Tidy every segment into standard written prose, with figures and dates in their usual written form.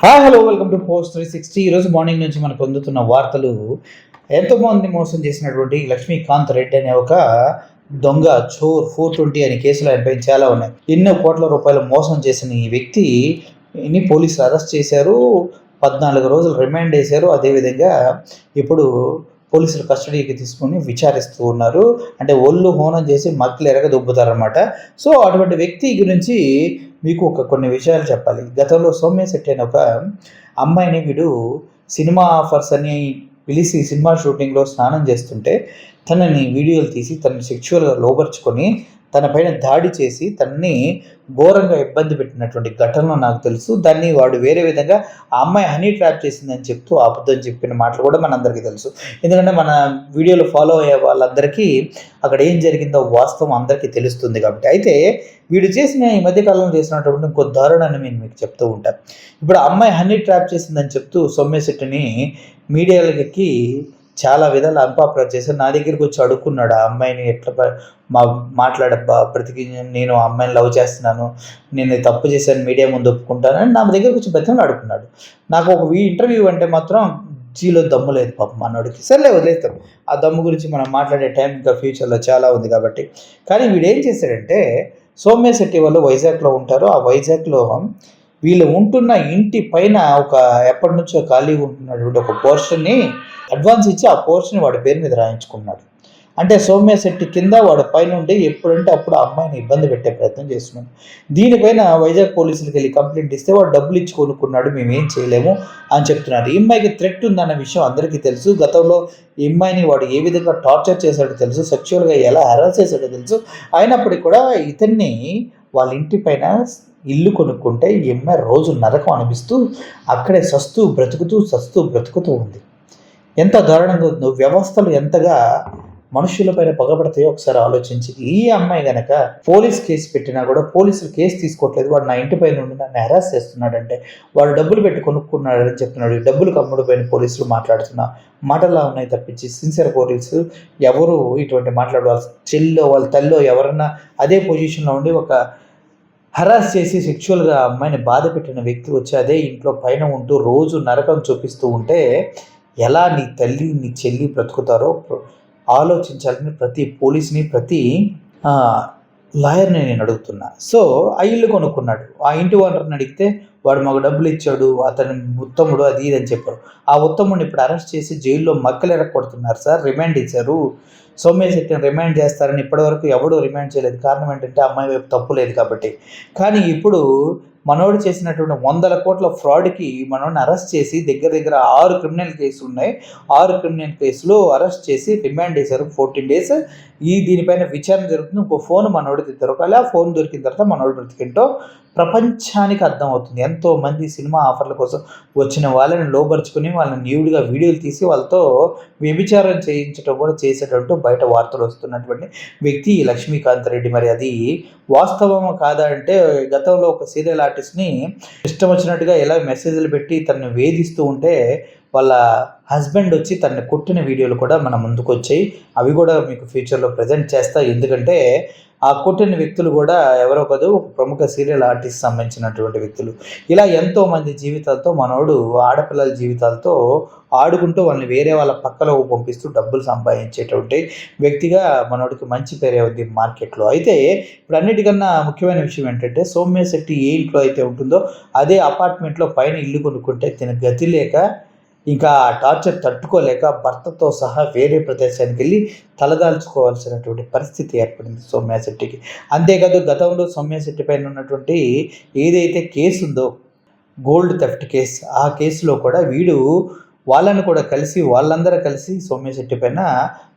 Hello welcome to post 360. ఈరోజు morning నుంచి మనకు అందుతున్న వార్తలు, ఎంతోమంది మోసం చేసినటువంటి లక్ష్మీకాంత్ రెడ్డి అనే ఒక దొంగ చోర్ 420 అనే కేసులు ఆయనపై చాలా ఉన్నాయి. ఎన్నో కోట్ల రూపాయలు మోసం చేసిన ఈ వ్యక్తిని పోలీసులు అరెస్ట్ చేశారు. 14 రోజులు రిమాండ్ చేశారు. అదేవిధంగా ఇప్పుడు పోలీసులు కస్టడీకి తీసుకొని విచారిస్తూ ఉన్నారు. అంటే ఒళ్ళు హోనం చేసి మక్కలు ఎరగ దుబ్బుతారనమాట. సో అటువంటి వ్యక్తి గురించి మీకు కొన్ని విషయాలు చెప్పాలి. గతంలో సౌమ్య శెట్టి అనే ఒక అమ్మాయిని వీడు సినిమా ఆఫర్స్ అని పిలిచి సినిమా షూటింగ్లో స్నానం చేస్తుంటే తనని వీడియోలు తీసి తనని సెక్షువల్గా లోబర్చుకొని తన పైన దాడి చేసి తనని ఘోరంగా ఇబ్బంది పెట్టినటువంటి ఘటనలు నాకు తెలుసు. దాన్ని వాడు వేరే విధంగా ఆ అమ్మాయి హనీ ట్రాప్ చేసిందని చెప్తూ అబద్ధం చెప్పిన మాటలు కూడా మనందరికీ తెలుసు. ఎందుకంటే మన వీడియోలో ఫాలో అయ్యే వాళ్ళందరికీ అక్కడ ఏం జరిగిందో వాస్తవం అందరికీ తెలుస్తుంది కాబట్టి. అయితే వీడు చేసిన ఈ మధ్యకాలంలో చేసినటువంటి ఇంకో దారుణాన్ని నేను మీకు చెప్తూ ఉంటాను. ఇప్పుడు ఆ అమ్మాయి హనీ ట్రాప్ చేసిందని చెప్తూ సౌమ్య శెట్టిని మీడియాలకి చాలా విధాలు అన్పాపులర్ చేశారు. నా దగ్గరికి వచ్చి అడుక్కున్నాడు, ఆ అమ్మాయిని ఎట్లా మాట్లాడబ్బా, ప్రతికి నేను ఆ అమ్మాయిని లవ్ చేస్తున్నాను, నేను తప్పు చేశాను, మీడియా ముందు ఒప్పుకుంటానని నా దగ్గరికి వచ్చి బతిమని అడుక్కున్నాడు. నాకు ఒక ఇంటర్వ్యూ అంటే మాత్రం జీలో దమ్ము లేదు పాపం మనోడికి. సర్లే వదిలేస్తాం, ఆ దమ్ము గురించి మనం మాట్లాడే టైం ఇంకా ఫ్యూచర్లో చాలా ఉంది కాబట్టి. కానీ వీడు ఏం చేశాడంటే, సౌమ్య శెట్టి వాళ్ళు వైజాగ్లో ఉంటారు. ఆ వైజాగ్లో వీళ్ళు ఉంటున్న ఇంటి పైన ఎప్పటి నుంచో ఖాళీ ఉంటున్నటువంటి ఒక పోర్షన్ని అడ్వాన్స్ ఇచ్చి ఆ పోర్షన్ వాడి పేరు మీద రాయించుకున్నాడు. అంటే సౌమ్య శెట్టి కింద వాడి పైనుండి ఎప్పుడంటే అప్పుడు ఆ అమ్మాయిని ఇబ్బంది పెట్టే ప్రయత్నం చేస్తున్నాడు. దీనిపైన వైజాగ్ పోలీసులకు వెళ్ళి కంప్లైంట్ ఇస్తే వాడు డబ్బులు ఇచ్చి కొనుక్కున్నాడు, మేమేం చేయలేము అని చెప్తున్నారు. ఈ అమ్మాయికి థ్రెట్ ఉందన్న విషయం అందరికీ తెలుసు. గతంలో ఈ అమ్మాయిని వాడు ఏ విధంగా టార్చర్ చేశాడో తెలుసు, సెక్షువల్గా ఎలా హెరాస్ చేశాడో తెలుసు. అయినప్పటికీ కూడా ఇతన్ని వాళ్ళ ఇంటి పైన ఇల్లు కొనుక్కుంటే ఈ అమ్మాయి రోజు నరకం అనిపిస్తూ అక్కడే సస్తూ బ్రతుకుతూ ఉంది. ఎంత దారుణంగా ఉందో, వ్యవస్థలు ఎంతగా మనుషులపైన పగబడతాయో ఒకసారి ఆలోచించి. ఈ అమ్మాయి గనక పోలీస్ కేసు పెట్టినా కూడా పోలీసులు కేసు తీసుకోవట్లేదు. వాడు నా ఇంటిపై నుండి నన్ను హెరాస్ చేస్తున్నాడంటే వాడు డబ్బులు పెట్టి కొనుక్కున్నాడని చెప్తున్నాడు. డబ్బులు కమ్ముడుపైన పోలీసులు మాట్లాడుతున్న మాటలా ఉన్నాయి తప్పించి సిన్సియర్ పోలీసు ఎవరు ఇటువంటి మాట్లాడు, వాళ్ళ చెల్లో వాళ్ళ తల్లో ఎవరన్నా అదే పొజిషన్లో ఉండి ఒక హరాస్ చేసి సెక్షువల్గా అమ్మాయిని బాధ పెట్టిన వ్యక్తి వచ్చి అదే ఇంట్లో పైన ఉంటూ రోజు నరకం చూపిస్తూ ఉంటే ఎలా నీ తల్లి నీ చెల్లి బ్రతుకుతారో ఆలోచించాలని ప్రతి పోలీస్ని ప్రతి లాయర్ని నేను అడుగుతున్నా. సో ఆ ఇల్లు కొనుక్కున్నాడు. ఆ ఇంటి ఓనర్ని అడిగితే వాడు మాకు డబ్బులు ఇచ్చాడు, అతని ఉత్తముడు అది ఇది అని చెప్పారు. ఆ ఉత్తముడిని ఇప్పుడు అరెస్ట్ చేసి జైల్లో మక్కలు ఎరగొడుతున్నారు సార్. రిమాండ్ ఇచ్చారు. సౌమ్య శెట్టిని రిమాండ్ చేస్తారని ఇప్పటివరకు ఎవడూ రిమాండ్ చేయలేదు. కారణం ఏంటంటే అమ్మాయి వైపు తప్పు లేదు కాబట్టి. కానీ ఇప్పుడు మనోడు చేసినటువంటి 100 కోట్ల ఫ్రాడ్కి మనోడిని అరెస్ట్ చేసి దగ్గర 6 క్రిమినల్ కేసులు ఉన్నాయి. 6 క్రిమినల్ కేసులు అరెస్ట్ చేసి రిమాండ్ చేశారు 14 days. దీనిపైన విచారణ జరుగుతుంది. ఇంకో ఫోన్ మనోడికి దొరకాలి. ఆ ఫోన్ దొరికిన తర్వాత మనోడు బ్రతికేంటో ప్రపంచానికి అర్థమవుతుంది. ఎంతోమంది సినిమా ఆఫర్ల కోసం వచ్చిన వాళ్ళని లోబరుచుకుని వాళ్ళని న్యూడ్గా వీడియోలు తీసి వాళ్ళతో వ్యభిచారం చేయించడం కూడా చేసేటట్టు బయట వార్తలు వస్తున్నటువంటి వ్యక్తి లక్ష్మీకాంత్ రెడ్డి. మరి అది వాస్తవమా కాదా అంటే, గతంలో ఒక సీరియల్ ఆర్టిస్ట్ని ఇష్టం వచ్చినట్టుగా ఎలా మెసేజ్లు పెట్టి తనని వేధిస్తూ ఉంటే వాళ్ళ హస్బెండ్ వచ్చి తనని కొట్టిన వీడియోలు కూడా మన ముందుకు వచ్చాయి. అవి కూడా మీకు ఫ్యూచర్లో ప్రజెంట్ చేస్తా. ఎందుకంటే ఆ కొట్టిన వ్యక్తులు కూడా ఎవరో కాదు, ఒక ప్రముఖ సీరియల్ ఆర్టిస్ట్ సంబంధించినటువంటి వ్యక్తులు. ఇలా ఎంతోమంది జీవితాలతో మనోడు ఆడపిల్లల జీవితాలతో ఆడుకుంటూ వాళ్ళని వేరే వాళ్ళ పక్కలో పంపిస్తూ డబ్బులు సంపాదించేటువంటి వ్యక్తిగా మనోడికి మంచి పేరే ఉంది మార్కెట్లో. అయితే ఇప్పుడు అన్నిటికన్నా ముఖ్యమైన విషయం ఏంటంటే, సౌమ్య శెట్టి ఏ ఇంట్లో అయితే ఉంటుందో అదే అపార్ట్మెంట్లో పైన ఇల్లు కొనుక్కుంటే తిన గతి లేక ఇంకా టార్చర్ తట్టుకోలేక భర్తతో సహా వేరే ప్రదేశానికి వెళ్ళి తలదాల్చుకోవాల్సినటువంటి పరిస్థితి ఏర్పడింది సౌమ్య శెట్టికి. అంతేకాదు గతంలో సౌమ్య శెట్టి పైన ఉన్నటువంటి ఏదైతే కేసు ఉందో గోల్డ్ థెఫ్ట్ కేసు, ఆ కేసులో కూడా వీడు వాళ్ళని కూడా వాళ్ళందరూ కలిసి సౌమ్య శెట్టి పైన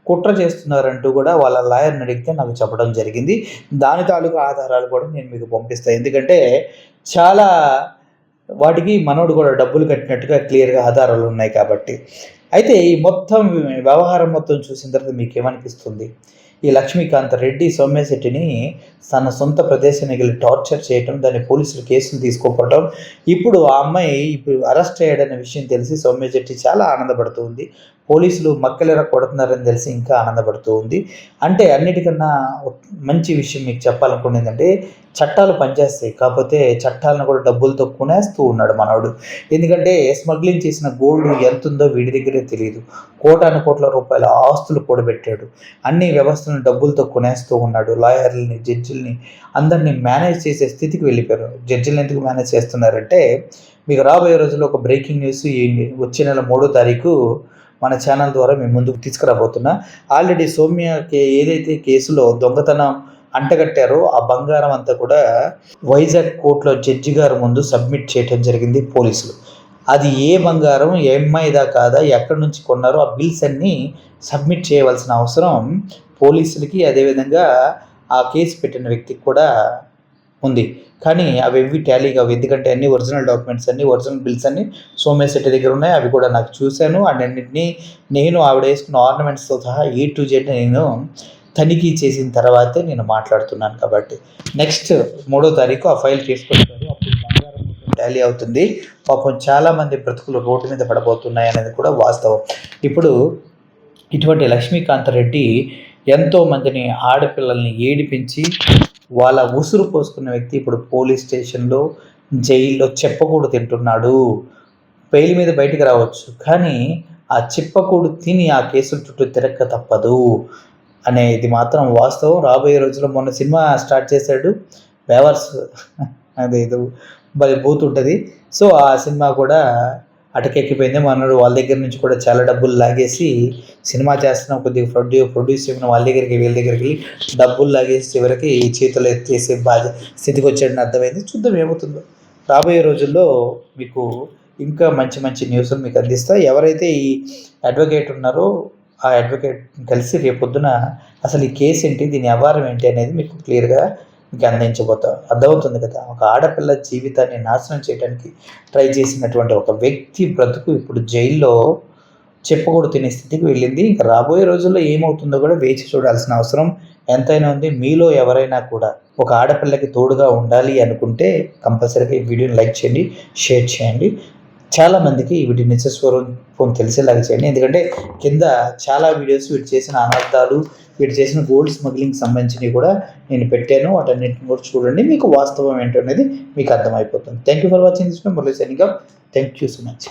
కుట్ర చేస్తున్నారంటూ కూడా వాళ్ళ లాయర్ని అడిగితే నాకు చెప్పడం జరిగింది. దాని తాలూకు ఆధారాలు కూడా నేను మీకు పంపిస్తాను. ఎందుకంటే చాలా వాటికి మనోడు కూడా డబ్బులు కట్టినట్టుగా క్లియర్గా ఆధారాలు ఉన్నాయి కాబట్టి. అయితే ఈ మొత్తం వ్యవహారం మొత్తం చూసిన తర్వాత మీకు ఏమనిపిస్తుంది? ఈ లక్ష్మీకాంత్ రెడ్డి సౌమ్య శెట్టిని తన సొంత ప్రదేశానికి వెళ్ళి టార్చర్ చేయటం, దాన్ని పోలీసులు కేసులు తీసుకోవటం, ఇప్పుడు ఆ అమ్మాయి ఇప్పుడు అరెస్ట్ అయ్యాడనే విషయం తెలిసి సౌమ్య శెట్టి చాలా ఆనందపడుతుంది. పోలీసులు మక్కెలెర కొడుతున్నారని తెలిసి ఇంకా ఆనందపడుతూ ఉంది. అంటే అన్నిటికన్నా మంచి విషయం మీకు చెప్పాలనుకున్నది ఏంటంటే చట్టాలు పనిచేస్తాయి. కాకపోతే చట్టాలను కూడా డబ్బులతో కొనేస్తూ ఉన్నాడు మనోడు. ఎందుకంటే స్మగ్లింగ్ చేసిన గోల్డ్ ఎంతుందో వీడి దగ్గరే తెలియదు. కోటాను రూపాయల ఆస్తులు కూడబెట్టాడు. అన్ని వ్యవస్థలను డబ్బులతో కొనేస్తూ ఉన్నాడు. లాయర్లని, జడ్జిల్ని అందరినీ మేనేజ్ చేసే స్థితికి వెళ్ళిపోయారు. జడ్జిలను ఎందుకు మేనేజ్ చేస్తున్నారంటే మీకు రాబోయే రోజుల్లో ఒక బ్రేకింగ్ న్యూస్ వచ్చే నెల 3వ తారీఖు మన ఛానల్ ద్వారా మేము ముందుకు తీసుకురాబోతున్నా. ఆల్రెడీ సౌమ్యకి ఏదైతే కేసులో దొంగతనం అంటగట్టారో ఆ బంగారం అంతా కూడా వైజాగ్ కోర్టులో జడ్జి గారి ముందు సబ్మిట్ చేయడం జరిగింది పోలీసులు. అది ఏ బంగారం, ఎంఐదా కాదా, ఎక్కడి నుంచి కొన్నారో ఆ బిల్స్ అన్నీ సబ్మిట్ చేయవలసిన అవసరం పోలీసులకి, అదేవిధంగా ఆ కేసు పెట్టిన వ్యక్తికి కూడా ఉంది. కానీ అవి టాలీ కావు. ఎందుకంటే అన్ని ఒరిజినల్ డాక్యుమెంట్స్ అన్నీ, ఒరిజినల్ బిల్స్ అన్నీ సోమ్య శెట్టి దగ్గర ఉన్నాయి. అవి కూడా నాకు చూశాను. అండ్ అన్నింటినీ నేను ఆవిడ వేసుకున్న ఆర్నమెంట్స్తో సహా A to Z నేను తనిఖీ చేసిన తర్వాతే నేను మాట్లాడుతున్నాను. కాబట్టి నెక్స్ట్ 3వ తారీఖు ఆ ఫైల్ తీసుకొస్తారు. అప్పుడు బంగారం టాలీ అవుతుంది. పాపం చాలామంది బ్రతుకులు రోడ్డు మీద పడబోతున్నాయి అనేది కూడా వాస్తవం. ఇప్పుడు ఇటువంటి లక్ష్మీకాంత్ రెడ్డి ఎంతోమందిని ఆడపిల్లల్ని ఏడిపించి వాళ్ళ ఉసురు పోసుకున్న వ్యక్తి ఇప్పుడు పోలీస్ స్టేషన్లో, జైల్లో చెప్పకూడు తింటున్నాడు. బెయిల్ మీద బయటికి రావచ్చు, కానీ ఆ చెప్పకూడు తిని ఆ కేసుల చుట్టూ తిరక్క తప్పదు అనేది మాత్రం వాస్తవం. రాబోయే రోజుల్లో మొన్న సినిమా స్టార్ట్ చేశాడు బేవర్స్, అదేదో భలే బూతుంటుంది. సో ఆ సినిమా కూడా అటకెక్కిపోయింది. మనోడు వాళ్ళ దగ్గర నుంచి కూడా చాలా డబ్బులు లాగేసి సినిమా చేస్తున్నాం, కొద్దిగా ప్రొడ్యూస్ చేయడం వాళ్ళ దగ్గరికి వీళ్ళ దగ్గరికి డబ్బులు లాగేసి చివరికి చేతులు ఎత్తేసే స్థితికి వచ్చాడని అర్థమైంది. చూద్దాం ఏమవుతుందో. రాబోయే రోజుల్లో మీకు ఇంకా మంచి మంచి న్యూస్లు మీకు అందిస్తా. ఎవరైతే ఈ అడ్వకేట్ ఉన్నారో ఆ అడ్వకేట్ కలిసి రేపొద్దున అసలు ఈ కేసు ఏంటి, దీని వ్యవహారం ఏంటి అనేది మీకు క్లియర్గా మీకు అందించబోతా. అర్థమవుతుంది కదా. ఒక ఆడపిల్ల జీవితాన్ని నాశనం చేయడానికి ట్రై చేసినటువంటి ఒక వ్యక్తి బ్రతుకు ఇప్పుడు జైల్లో చెప్పకూడదు తినే స్థితికి వెళ్ళింది. ఇంకా రాబోయే రోజుల్లో ఏమవుతుందో కూడా వేచి చూడాల్సిన అవసరం ఎంతైనా ఉంది. మీలో ఎవరైనా కూడా ఒక ఆడపిల్లకి తోడుగా ఉండాలి అనుకుంటే కంపల్సరీగా ఈ వీడియోని లైక్ చేయండి, షేర్ చేయండి. చాలామందికి వీటి నిజస్వరూపం తెలిసేలాగా చేయండి. ఎందుకంటే కింద చాలా వీడియోస్ వీటి చేసిన అనర్థాలు, వీటి చేసిన గోల్డ్ స్మగ్లింగ్ సంబంధించినవి కూడా నేను పెట్టాను. వాటన్నింటిని కూడా చూడండి. మీకు వాస్తవం ఏంటో అనేది మీకు అర్థమైపోతుంది. Thank you for watching this video. Murali signing off. Thank you so much.